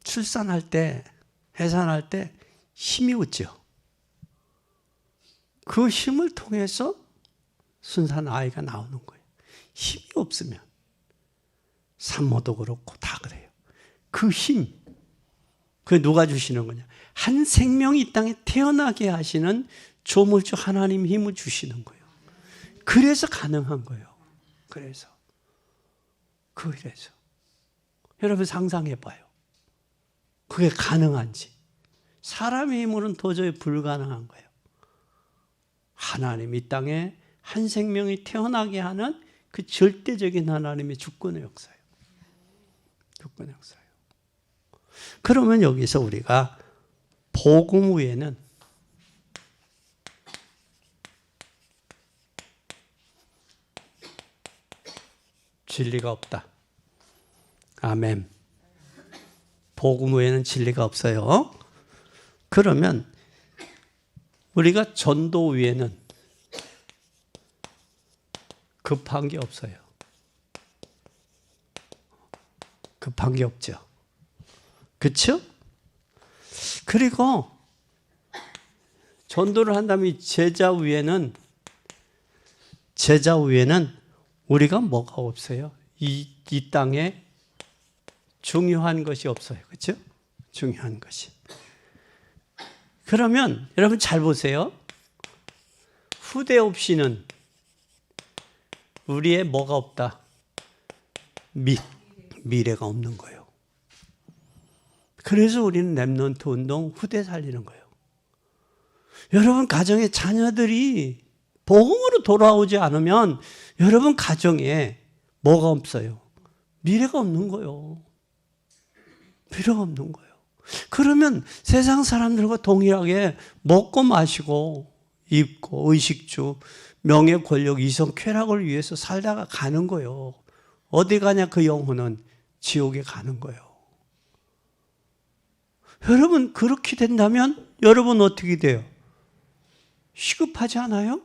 출산할 때, 해산할 때 힘이 없죠. 그 힘을 통해서 순산 아이가 나오는 거예요. 힘이 없으면 산모도 그렇고 다 그래요. 그 힘, 그게 누가 주시는 거냐? 한 생명이 이 땅에 태어나게 하시는 조물주 하나님 힘을 주시는 거예요. 그래서 가능한 거예요. 그래서 여러분 상상해 봐요. 그게 가능한지. 사람의 힘으로는 도저히 불가능한 거예요. 하나님 이 땅에 한 생명이 태어나게 하는 그 절대적인 하나님의 주권의 역사예요. 주권의 역사예요. 그러면 여기서 우리가 복음 외에는 진리가 없다. 아멘. 복음 외에는 진리가 없어요. 그러면 우리가 전도 외에는 급한 게 없어요. 급한 게 없죠. 그렇죠? 그리고 전도를 한다면 제자 위에는 우리가 뭐가 없어요? 이 땅에 중요한 것이 없어요. 그렇죠? 중요한 것이. 그러면 여러분 잘 보세요. 후대 없이는 우리의 뭐가 없다? 미래가 없는 거예요. 그래서 우리는 렘넌트 운동 후대 살리는 거예요. 여러분 가정의 자녀들이 복음으로 돌아오지 않으면 여러분 가정에 뭐가 없어요? 미래가 없는 거예요. 미래가 없는 거예요. 그러면 세상 사람들과 동일하게 먹고 마시고 입고 의식주, 명예, 권력, 이성, 쾌락을 위해서 살다가 가는 거예요. 어디 가냐 그 영혼은 지옥에 가는 거예요. 여러분 그렇게 된다면 여러분 어떻게 돼요? 시급하지 않아요?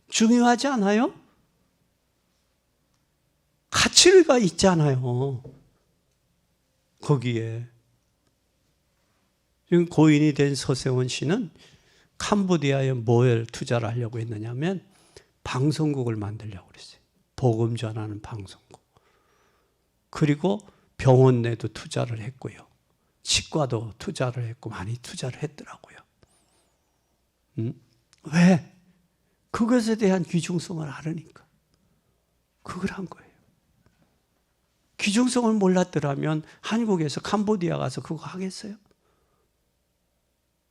중요하지 않아요? 가치가 있잖아요. 거기에. 지금 고인이 된 서세원 씨는 캄보디아에 뭘 투자를 하려고 했느냐면 방송국을 만들려고 그랬어요. 복음 전하는 방송국. 그리고 병원 내도 투자를 했고요. 치과도 투자를 했고 많이 투자를 했더라고요. 왜? 그것에 대한 귀중성을 알으니까. 그걸 한 거예요. 귀중성을 몰랐더라면 한국에서 캄보디아 가서 그거 하겠어요?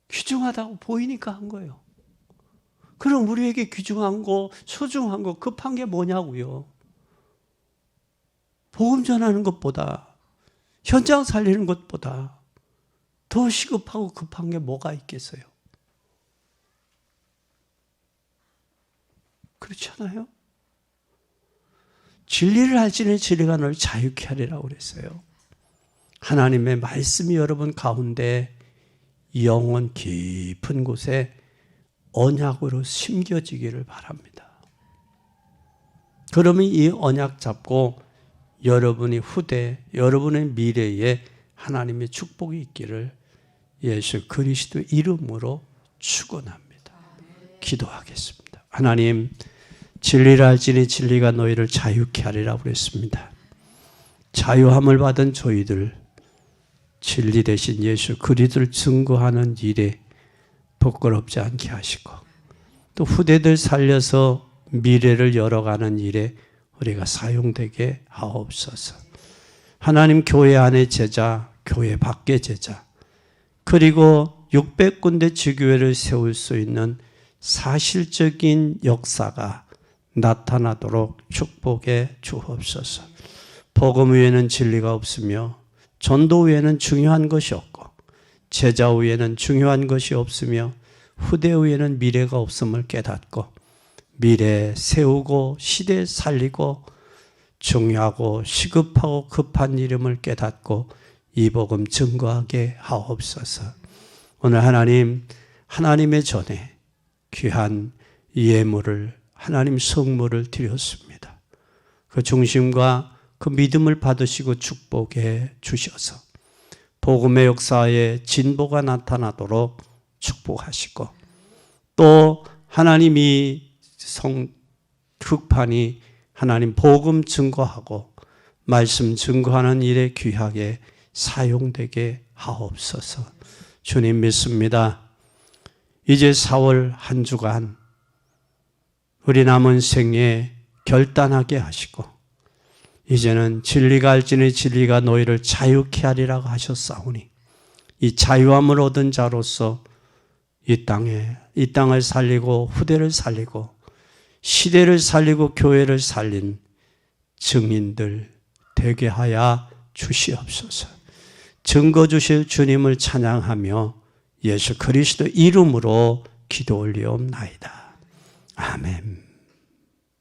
귀중하다고 보이니까 한 거예요. 그럼 우리에게 귀중한 거, 소중한 거, 급한 게 뭐냐고요? 복음 전하는 것보다, 현장 살리는 것보다 더 시급하고 급한 게 뭐가 있겠어요? 그렇지 않아요? 진리를 알지니 진리가 너를 자유케 하리라고 그랬어요. 하나님의 말씀이 여러분 가운데 영혼 깊은 곳에 언약으로 심겨지기를 바랍니다. 그러면 이 언약 잡고 여러분이 후대, 여러분의 미래에 하나님의 축복이 있기를 예수 그리스도 이름으로 축원합니다. 기도하겠습니다. 하나님, 진리를 알지니 진리가 너희를 자유케 하리라고 그랬습니다. 자유함을 받은 저희들, 진리 대신 예수 그리스도를 증거하는 일에 부끄럽지 않게 하시고 또 후대들 살려서 미래를 열어가는 일에 우리가 사용되게 하옵소서. 하나님 교회 안의 제자, 교회 밖의 제자, 그리고 600군데 지교회를 세울 수 있는 사실적인 역사가 나타나도록 축복해 주옵소서. 복음 외에는 진리가 없으며 전도 외에는 중요한 것이 없고 제자 외에는 중요한 것이 없으며 후대 외에는 미래가 없음을 깨닫고 미래 세우고 시대 살리고 중요하고 시급하고 급한 이름을 깨닫고 이 복음 증거하게 하옵소서. 오늘 하나님, 하나님의 전에 귀한 예물을 하나님 성물을 드렸습니다. 그 중심과 그 믿음을 받으시고 축복해 주셔서 복음의 역사에 진보가 나타나도록 축복하시고 또 하나님이 흑판이 하나님 복음 증거하고 말씀 증거하는 일에 귀하게 사용되게 하옵소서. 주님 믿습니다. 이제 4월 한 주간 우리 남은 생에 결단하게 하시고 이제는 진리가 알지니 진리가 너희를 자유케 하리라고 하셨사오니 이 자유함을 얻은 자로서 이 땅을 살리고 후대를 살리고 시대를 살리고 교회를 살린 증인들 되게 하여 주시옵소서. 증거 주실 주님을 찬양하며 예수 그리스도 이름으로 기도 올리옵나이다. 아멘.